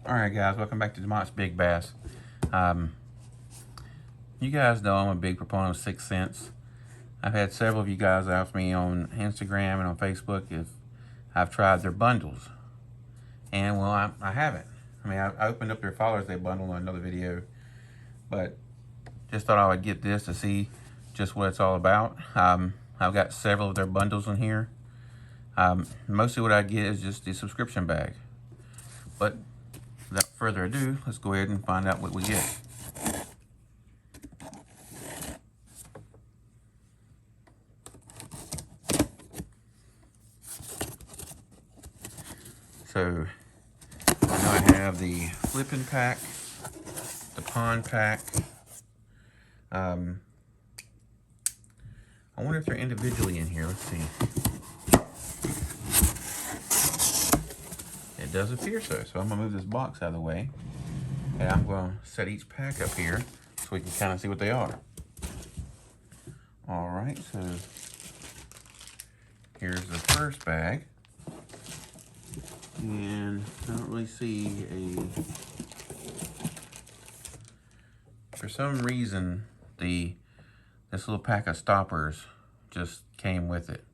Alright guys, welcome back to Demont's Big Bass. You guys know I'm a big proponent of 6 cents. I've had several of you guys ask me on Instagram and on Facebook if I've tried their bundles. And well, I haven't. I mean, I opened up their Father's Day bundle on another video, but just thought I would get this to see just what it's all about. I've got several of their bundles in here. Mostly what I get is just the subscription bag. But without further ado, let's go ahead and find out what we get. So, I know I have the flipping pack, the pond pack. I wonder if they're individually in here. Let's see. It does appear so. So I'm gonna move this box out of the way, and I'm gonna set each pack up here so we can kind of see what they are. All right, so here's the first bag. And I don't really see for some reason, this little pack of stoppers just came with it.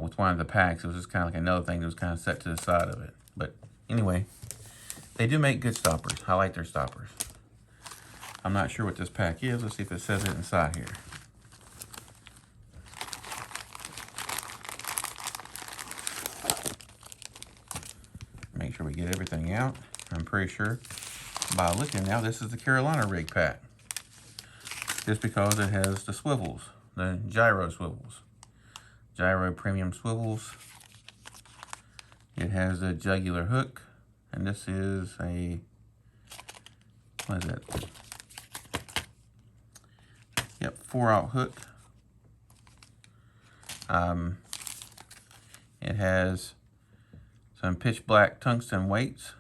With one of the packs, it was just kind of like another thing that was kind of set to the side of it. But anyway, they do make good stoppers. I like their stoppers. I'm not sure what this pack is. Let's see if it says it inside here. Make sure we get everything out. I'm pretty sure by looking now, this is the Carolina rig pack. Just because it has the swivels, the gyro swivels. Gyro premium swivels. It has a jugular hook. And this is a, what is it? Yep, 4/0 hook. It has some pitch black tungsten weights.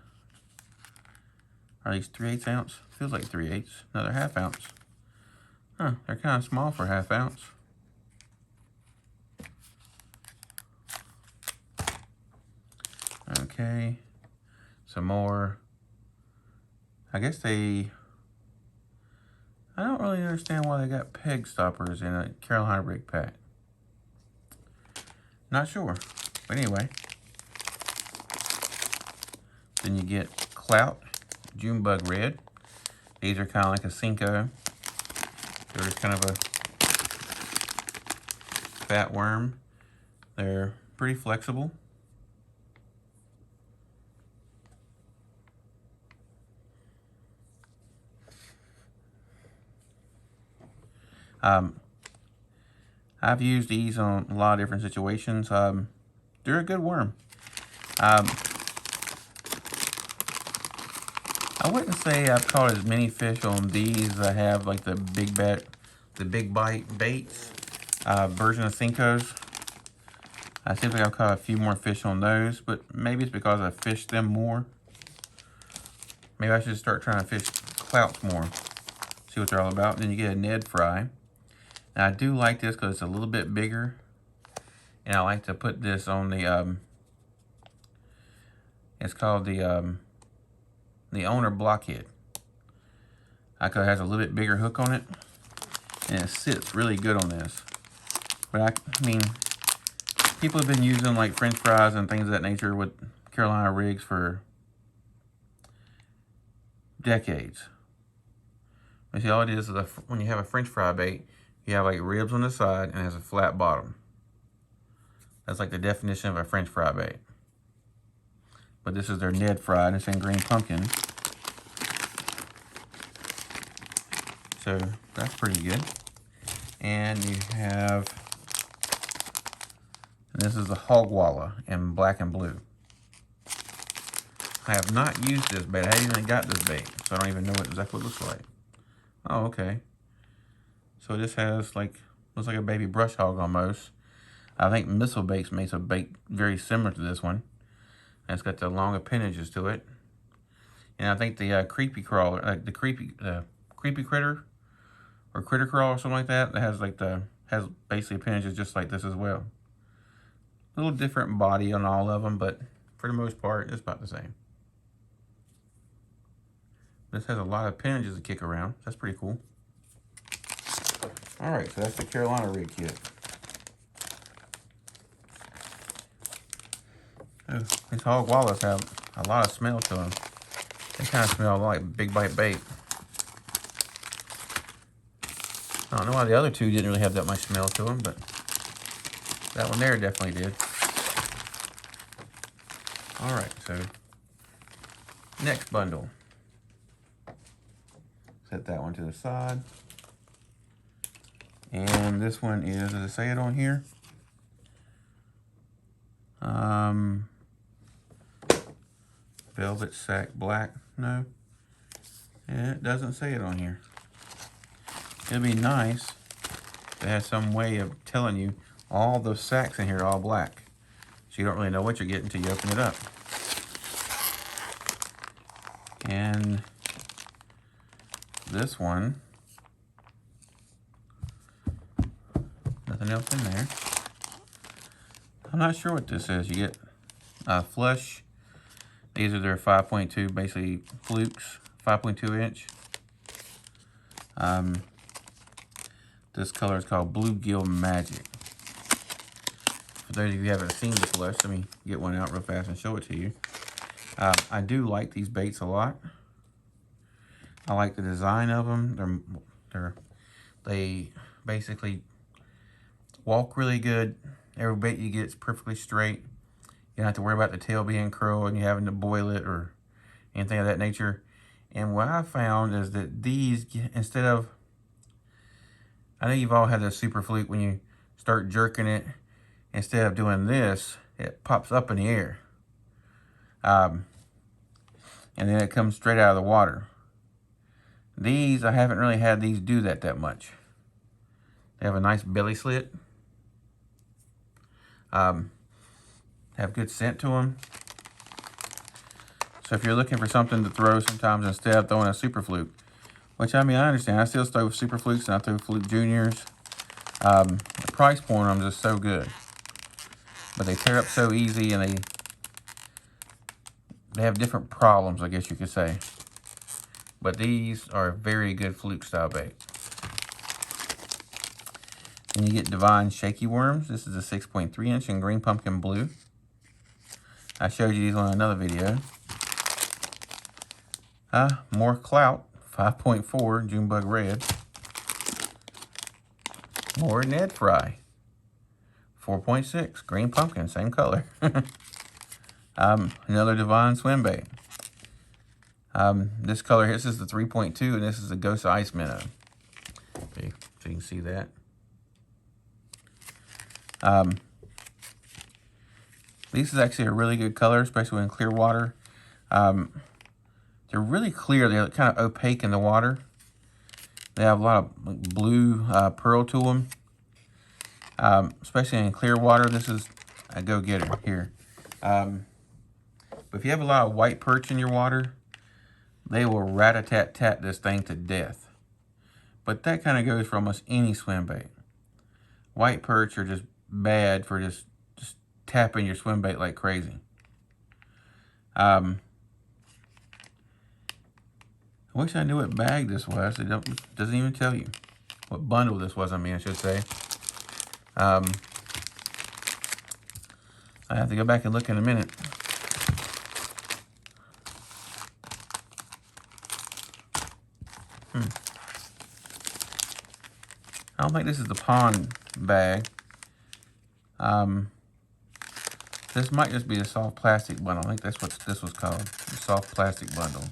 Are these 3/8 ounce? Feels like 3/8. Another 1/2 ounce. Huh, they're kind of small for 1/2 ounce. Okay, some more. I don't really understand why they got peg stoppers in a Carolina rig pack. Not sure, but anyway. Then you get Clout June Bug Red. These are kind of like a Cinco. They're just kind of a fat worm. They're pretty flexible. I've used these on a lot of different situations. They're a good worm. I wouldn't say I've caught as many fish on these as I have like the big bite baits version of Cincos. I seem like I've caught a few more fish on those, but maybe it's because I fished them more. Maybe I should start trying to fish Clouts more, see what they're all about. Then you get a Ned Fry. Now I do like this because it's a little bit bigger, and I like to put this on the it's called the owner blockhead. It has a little bit bigger hook on it, and it sits really good on this. But I mean, people have been using like French fries and things of that nature with Carolina rigs for decades. But see, all it is when you have a French fry bait, you have like ribs on the side and it has a flat bottom. That's like the definition of a French fry bait. But this is their Ned Fry, and it's in green pumpkin. So that's pretty good. And you have, and this is the Hog Walla in black and blue. I have not used this bait. I haven't even got this bait, so I don't even know exactly what it looks like. Oh, okay. So this has like, looks like a baby brush hog almost. I think Missile Baits makes a bait very similar to this one. And it's got the long appendages to it. And I think the creepy crawler, like the creepy critter, or critter crawl or something like that, that has like has basically appendages just like this as well. A little different body on all of them, but for the most part, it's about the same. This has a lot of appendages to kick around. That's pretty cool. All right, so that's the Carolina rig kit. Oh, these hog wallets have a lot of smell to them. They kind of smell like big bite bait. I don't know why the other two didn't really have that much smell to them, but that one there definitely did. All right, so next bundle. Set that one to the side. And this one is, does it say it on here? Velvet Sack Black. No. Yeah, it doesn't say it on here. It'd be nice to have some way of telling you all the sacks in here are all black. So you don't really know what you're getting until you open it up. And this one, nothing else in there. I'm not sure what this is. You get flush. These are their 5.2, basically flukes, 5.2 inch. This color is called Bluegill Magic. For those of you who haven't seen the flush, let me get one out real fast and show it to you. I do like these baits a lot. I like the design of them. They basically walk really good. Every bait you get is perfectly straight. You don't have to worry about the tail being curled and you having to boil it or anything of that nature. And what I found is that these, instead of, I know you've all had the super fluke when you start jerking it, instead of doing this, it pops up in the air. And then it comes straight out of the water. These, I haven't really had these do that much. They have a nice belly slit. Have good scent to them. So if you're looking for something to throw sometimes instead of throwing a super fluke, which I mean, I understand. I still throw super flukes and I throw fluke juniors. The price point on them is just so good. But they tear up so easy and they have different problems, I guess you could say. But these are very good fluke style bait. And you get Divine Shaky worms. This is a 6.3 inch in green pumpkin blue. I showed you these on another video. More Clout, 5.4 June Bug Red. More Ned Fry, 4.6 green pumpkin, same color. Another Divine swim bait. This color here, this is the 3.2, and this is the Ghost Ice Minnow. Okay, so you can see that. This is actually a really good color, especially in clear water. They're really clear. They're kind of opaque in the water. They have a lot of blue pearl to them. Especially in clear water. This is a go-getter here. But if you have a lot of white perch in your water, they will rat-a-tat-tat this thing to death. But that kind of goes for almost any swim bait. White perch are just bad for just tapping your swim bait like crazy. I wish I knew what bag this was. It doesn't even tell you what bundle this was. I mean, I should say. I have to go back and look in a minute. I don't think this is the pond bag. This might just be a soft plastic bundle. I think that's what this was called. The soft plastic bundle.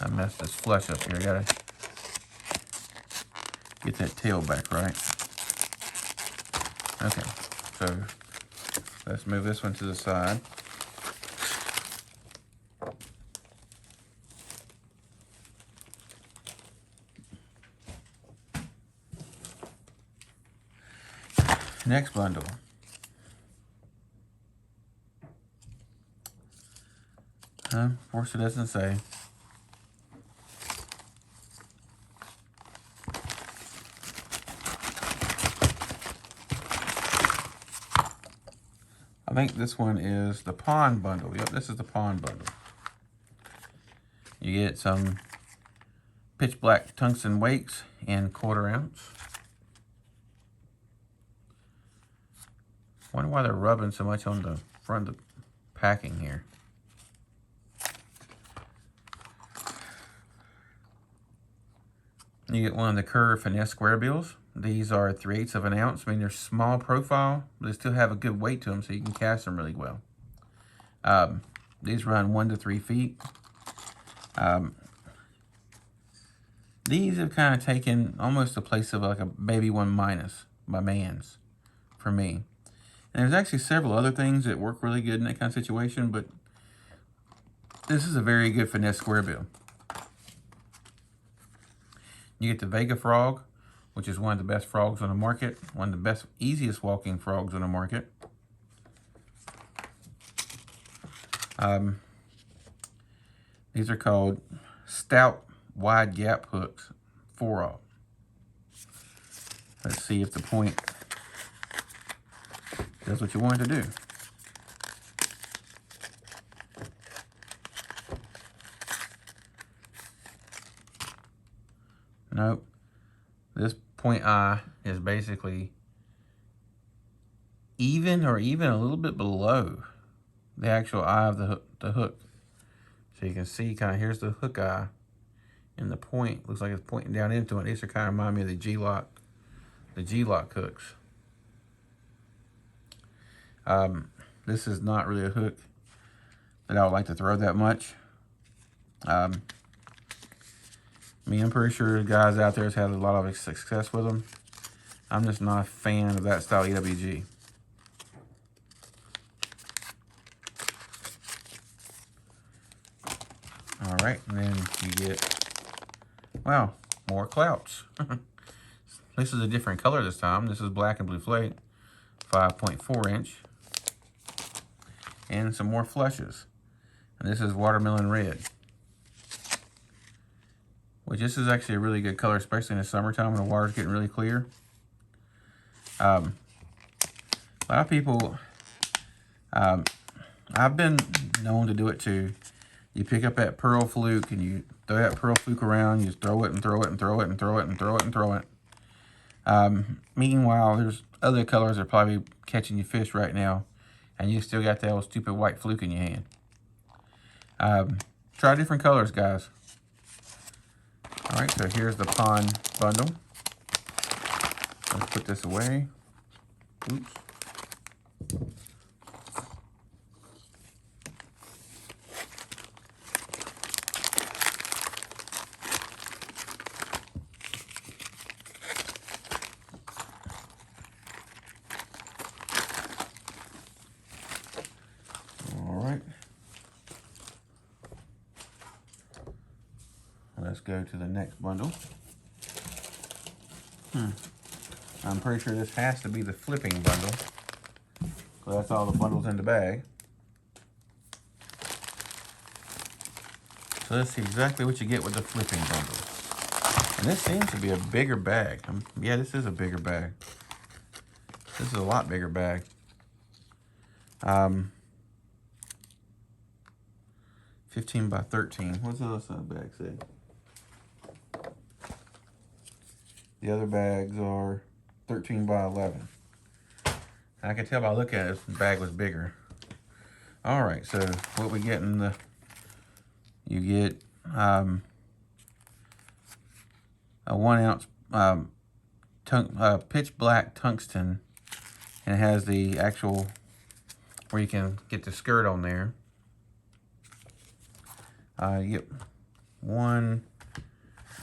I messed this flush up here. I gotta get that tail back right. Okay, so let's move this one to the side. Next bundle. Of course it doesn't say. I think this one is the pond bundle. Yep, this is the pond bundle. You get some pitch black tungsten weights in 1/4 ounce. Wonder why they're rubbing so much on the front of the packing here. You get one of the Curve Finesse square bills. These are 3/8 of an ounce. I mean, they're small profile, but they still have a good weight to them, so you can cast them really well. These run 1 to 3 feet. These have kind of taken almost the place of like a Baby 1 Minus by Mans for me. And there's actually several other things that work really good in that kind of situation, but this is a very good finesse square bill. You get the Vega frog, which is one of the best frogs on the market, one of the best, easiest walking frogs on the market. These are called Stout wide gap hooks, 4/0. Let's see if the point does what you want it to do. Nope. This point eye is basically even or even a little bit below the actual eye of the hook. So you can see kind of, here's the hook eye and the point looks like it's pointing down into it. These are kind of remind me of the G-lock hooks. This is not really a hook that I would like to throw that much. I'm pretty sure guys out there has had a lot of success with them. I'm just not a fan of that style EWG. All right, and then you get, wow, more Clouts. This is a different color this time. This is black and blue flake, 5.4 inch. And some more flushes. And this is watermelon red, which this is actually a really good color, especially in the summertime when the water's getting really clear. A lot of people, I've been known to do it too. You pick up that pearl fluke and you throw that pearl fluke around, you just throw it and throw it and throw it and throw it and throw it and throw it. Meanwhile, there's other colors that are probably catching you fish right now, and you still got that old stupid white fluke in your hand. Try different colors, guys. All right, so here's the pond bundle. Let's put this away. Oops. Let's go to the next bundle. I'm pretty sure this has to be the flipping bundle. So that's all the bundles in the bag. So let's see exactly what you get with the flipping bundle. And this seems to be a bigger bag. Yeah, this is a bigger bag. This is a lot bigger bag. 15 by 13. What's the other side of the bag say? The other bags are 13 by 11. I can tell by looking at it, this bag was bigger. All right, so what we get in the, you get a 1 ounce pitch black tungsten, and it has the actual, where you can get the skirt on there. You get 1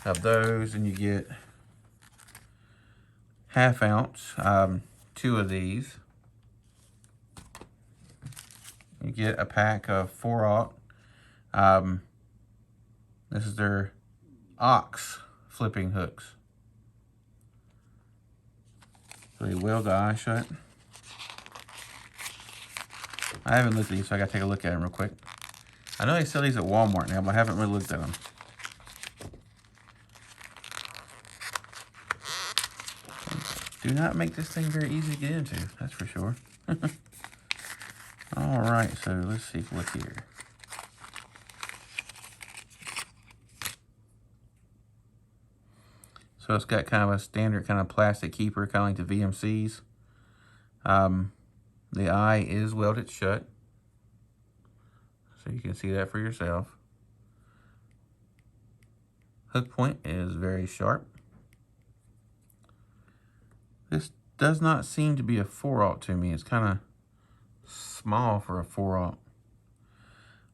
of those, and you get 1/2 ounce, 2 of these. You get a pack of 4/0. This is their ox flipping hooks. So you weld the eye shut. I haven't looked at these, so I gotta take a look at them real quick. I know they sell these at Walmart now, but I haven't really looked at them. Do not make this thing very easy to get into, that's for sure. All right, so let's see, look here. So it's got kind of a standard kind of plastic keeper, kind of like the VMCs. The eye is welded shut, so you can see that for yourself. Hook point is very sharp. This does not seem to be a 4/0 to me. It's kind of small for a 4/0.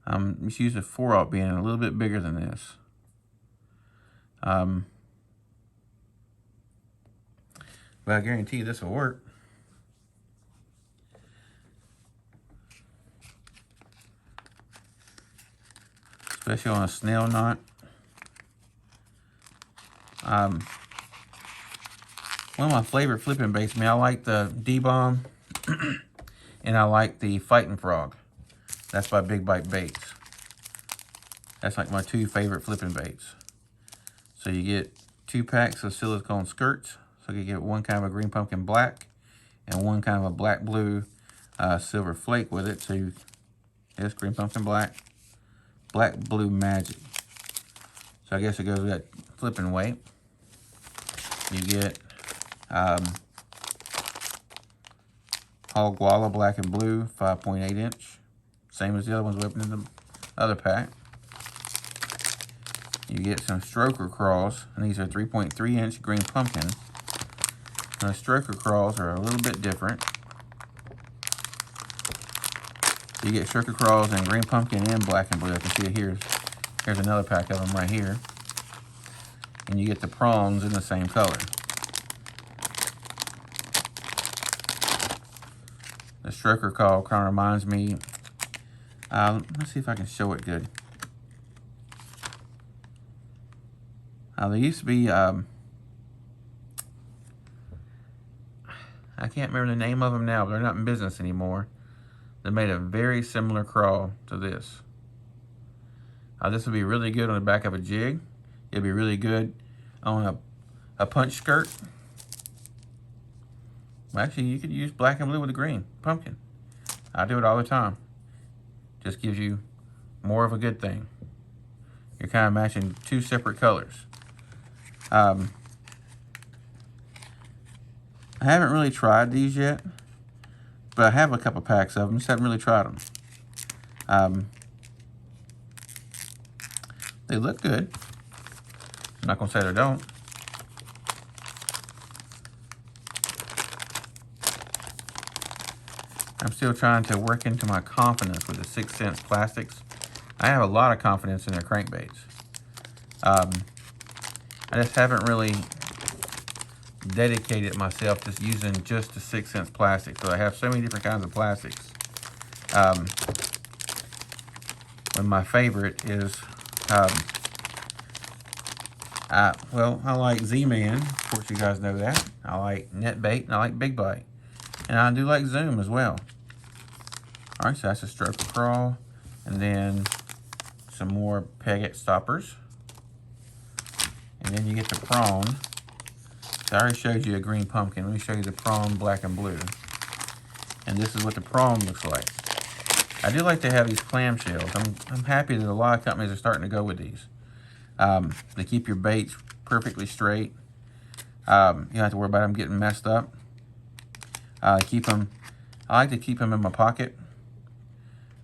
I'm just used to 4/0 being a little bit bigger than this. But I guarantee you this will work. Especially on a snail knot. One of my favorite flipping baits, I like the D-Bomb and I like the Fighting Frog. That's by Big Bite Baits. That's like my two favorite flipping baits. So you get 2 packs of silicone skirts. So you get one kind of a green pumpkin black and one kind of a black blue silver flake with it. So it's green pumpkin black, black blue magic. So I guess it goes with that flipping weight. You get Hog Walla black and blue 5.8 inch. Same as the other ones we opened in the other pack. You get some stroker crawls, and these are 3.3 inch green pumpkin. Now, the stroker crawls are a little bit different. You get stroker crawls in green pumpkin and black and blue. I can see it here. Here's another pack of them right here. And you get the prongs in the same color. The stroker crawl kind of reminds me, let's see if I can show it good. There used to be, I can't remember the name of them now, but they're not in business anymore. They made a very similar crawl to this. This would be really good on the back of a jig. It'd be really good on a punch skirt. Well, actually, you could use black and blue with the green pumpkin. I do it all the time. Just gives you more of a good thing. You're kind of matching 2 separate colors. I haven't really tried these yet, but I have a couple packs of them. Just haven't really tried them. They look good. I'm not gonna say they don't. I'm still trying to work into my confidence with the 6 cents plastics. I have a lot of confidence in their crankbaits. I just haven't really dedicated myself to using just the 6 cents plastic. So I have so many different kinds of plastics. When my favorite is, I like Z-Man. Of course, you guys know that. I like Net Bait and I like Big Bite. And I do like Zoom as well. All right, so that's a stroker crawl. And then some more Pegget stoppers. And then you get the prawn. So I already showed you a green pumpkin. Let me show you the prawn black and blue. And this is what the prawn looks like. I do like to have these clamshells. I'm happy that a lot of companies are starting to go with these. They keep your baits perfectly straight. You don't have to worry about them getting messed up. I like to keep them in my pocket.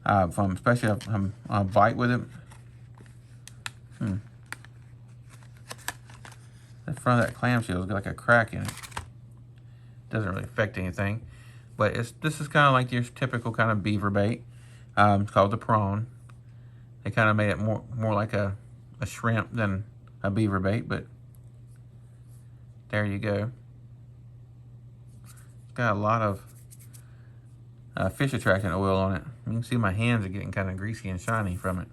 Especially if I'm on a bite with it. The front of that clamshell's got like a crack in it. Doesn't really affect anything, but this is kind of like your typical kind of beaver bait. It's called the prawn. They kind of made it more like a shrimp than a beaver bait, but there you go. It's got a lot of fish attractant oil on it. You can see my hands are getting kind of greasy and shiny from it.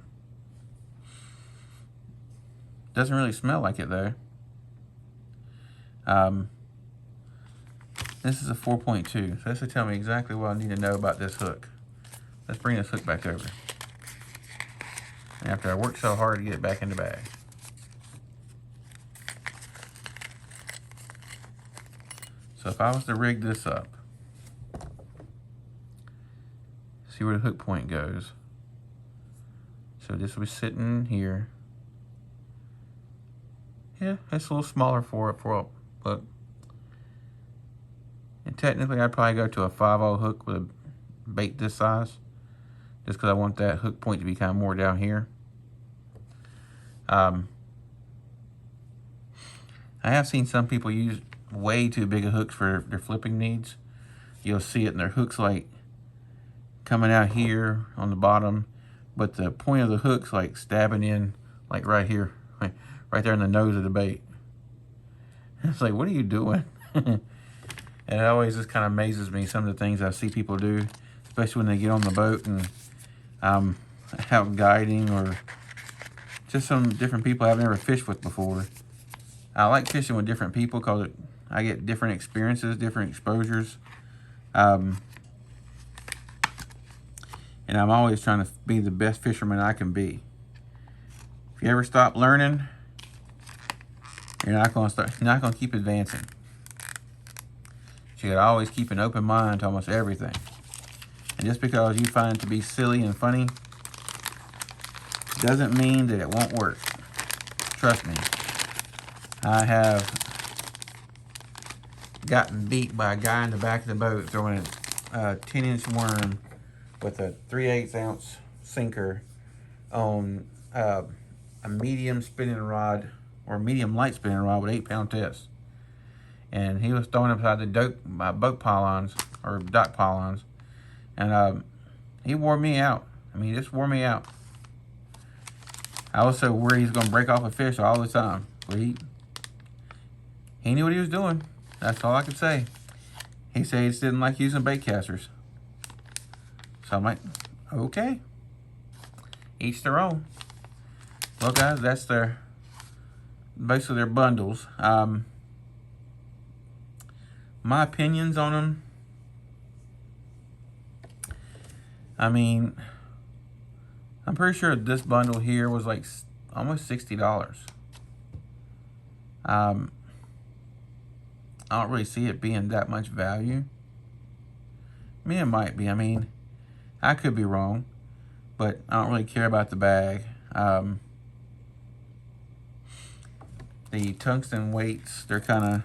Doesn't really smell like it though. This is a 4.2, so this will tell me exactly what I need to know about this hook. Let's bring this hook back over. After I worked so hard to get it back in the bag. So if I was to rig this up, see where the hook point goes. So this will be sitting here. Yeah, it's a little smaller for it, but and technically I'd probably go to a 5/0 hook with a bait this size, just because I want that hook point to be kind of more down here. I have seen some people use way too big of hooks for their flipping needs. You'll see it in their hooks like coming out here on the bottom, but the point of the hook's like stabbing in like right here, right there in the nose of the bait. It's like, what are you doing? And it always just kind of amazes me, some of the things I see people do, especially when they get on the boat and out guiding, or just some different people I've never fished with before. I like fishing with different people because I get different experiences, different exposures. And I'm always trying to be the best fisherman I can be. If you ever stop learning, you're not going to keep advancing. So you got to always keep an open mind to almost everything. And just because you find it to be silly and funny doesn't mean that it won't work. Trust me. I have gotten beat by a guy in the back of the boat throwing a 10-inch worm with a 3/8 ounce sinker on a medium spinning rod, or medium light spinning rod with 8-pound test. And he was throwing upside the boat pylons, or dock pylons, and he wore me out. I mean, he just wore me out. I was so worried he was going to break off a fish all the time. But he knew what he was doing. That's all I could say. He said he just didn't like using bait casters. So I'm like, okay. Each their own. Well, guys, that's basically their bundles. My opinions on them. I mean, I'm pretty sure this bundle here was like almost $60. I don't really see it being that much value. I mean, it might be. I mean, I could be wrong, but I don't really care about the bag. The Tungsten Weights, they're kind of...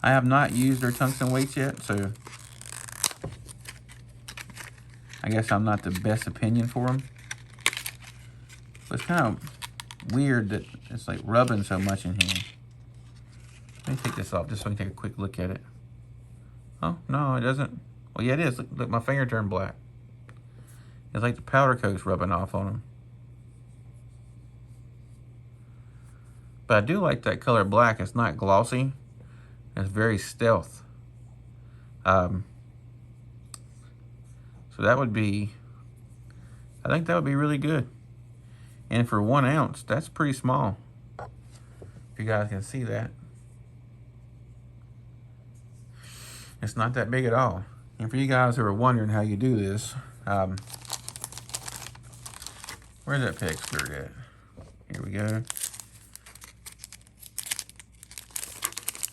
I have not used their Tungsten Weights yet, so I guess I'm not the best opinion for them. But it's kind of weird that it's like rubbing so much in here. Let me take this off just so I can take a quick look at it. Oh, no, it doesn't. Well, yeah, it is. Look, my finger turned black. It's like the powder coat's rubbing off on them. But I do like that color black. It's not glossy. It's very stealth. So that would be, I think that would be really good. And for 1 ounce, that's pretty small. If you guys can see that. It's not that big at all. And for you guys who are wondering how you do this, where's that peg skirt at? Here we go.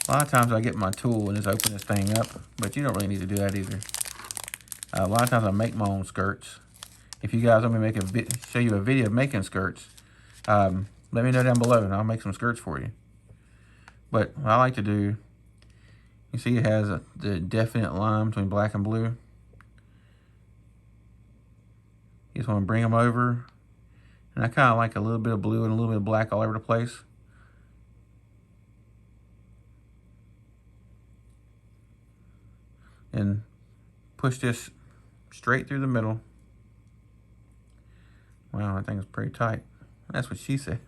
A lot of times I get my tool and just open this thing up, but you don't really need to do that either. A lot of times I make my own skirts. If you guys want me to make show you a video of making skirts, let me know down below and I'll make some skirts for you. But what I like to do, you see it has the definite line between black and blue. You just want to bring them over. And I kind of like a little bit of blue and a little bit of black all over the place. And push this straight through the middle. Wow, that thing is pretty tight. That's what she said.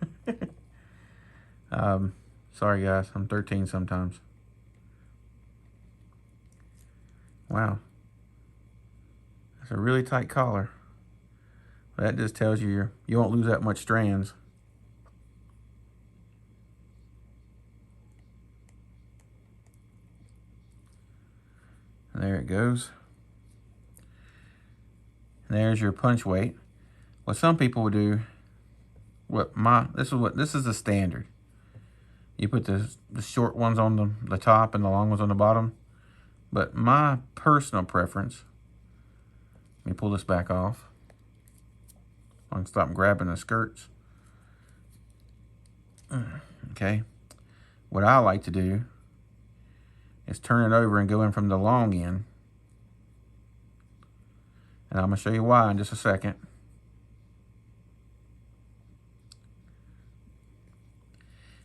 Sorry guys, I'm 13 sometimes. Wow. That's a really tight collar. That just tells you you won't lose that much strands. There it goes. And there's your punch weight. What some people would do, this is the standard. You put the short ones on the top and the long ones on the bottom. But my personal preference Let me pull this back off. I can stop grabbing the skirts. Okay. What I like to do is turn it over and go in from the long end. And I'm going to show you why in just a second.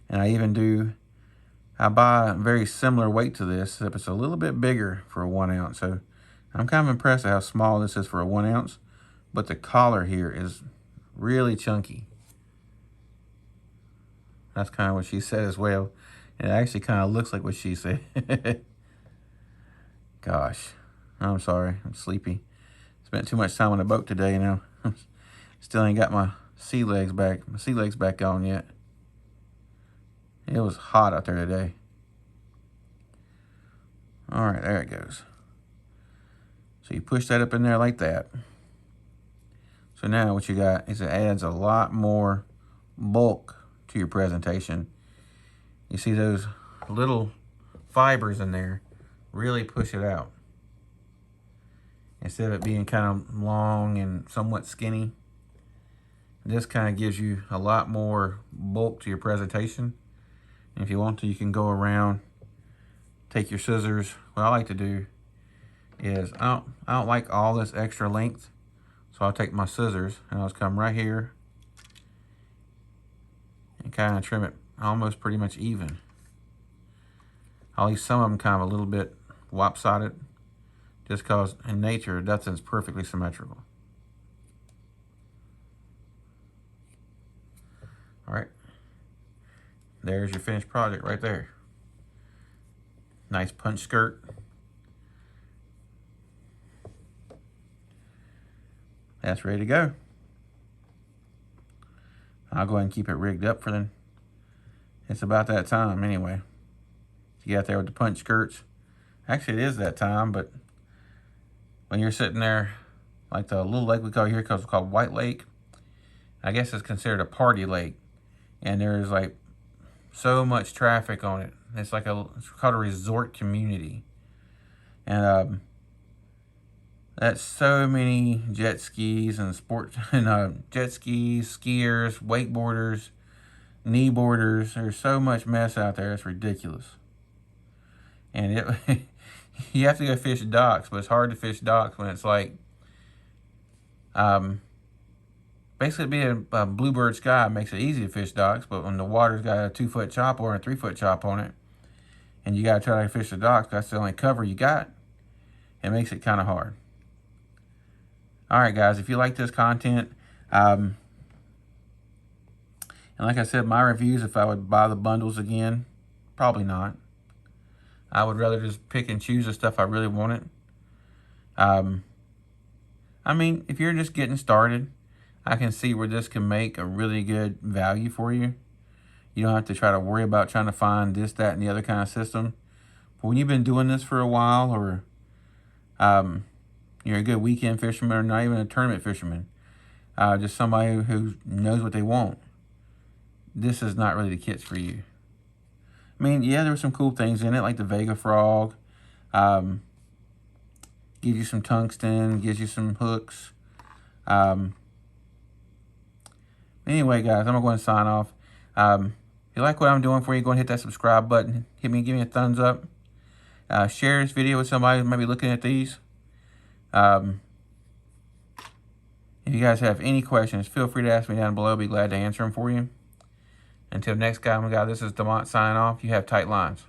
And I buy a very similar weight to this, except it's a little bit bigger for a 1 ounce. So I'm kind of impressed at how small this is for a 1 ounce. But the collar here is really chunky. That's kind of what she said as well. It actually kind of looks like what she said. Gosh, I'm sorry, I'm sleepy. Spent too much time on the boat today, you know. Still ain't got my sea legs back on yet. It was hot out there today. All right, there it goes. So you push that up in there like that. So now what you got is it adds a lot more bulk to your presentation. You see those little fibers in there really push it out. Instead of it being kind of long and somewhat skinny, this kind of gives you a lot more bulk to your presentation. And if you want to, you can go around, take your scissors. What I like to do is I don't like all this extra length, so I'll take my scissors and I'll just come right here and kind of trim it almost pretty much even. I'll leave some of them kind of a little bit lopsided, just because in nature nothing's perfectly symmetrical. All right, there's your finished project right there. Nice punch skirt. That's ready to go. I'll go ahead and keep it rigged up for them. It's about that time anyway. You get out there with the punch skirts. Actually, it is that time, but when you're sitting there, like the little lake we call here, because it's called White Lake, I guess it's considered a party lake. And there's like so much traffic on it. It's called a resort community. And that's so many jet skis and jet skis, skiers, wakeboarders, kneeboarders. There's so much mess out there. It's ridiculous. And you have to go fish docks, but it's hard to fish docks when it's like, basically being a bluebird sky makes it easy to fish docks, but when the water's got a 2-foot chop or a 3-foot chop on it, and you gotta try to fish the docks, that's the only cover you got, it makes it kind of hard. All right, guys, if you like this content, and like I said, my reviews, if I would buy the bundles again, probably not. I would rather just pick and choose the stuff I really wanted. I mean, if you're just getting started, I can see where this can make a really good value for you. You don't have to try to worry about trying to find this, that, and the other kind of system. But when you've been doing this for a while, or you're a good weekend fisherman, or not even a tournament fisherman, just somebody who knows what they want, this is not really the kits for you. I mean, yeah, there were some cool things in it, like the Vega frog. Gives you some tungsten, gives you some hooks. Anyway, guys, I'm going to go and sign off. If you like what I'm doing for you, go and hit that subscribe button. Give me a thumbs up. Share this video with somebody who might be looking at these. If you guys have any questions, feel free to ask me down below. I'll be glad to answer them for you. Until next time, guys, this is Demont signing off. You have tight lines.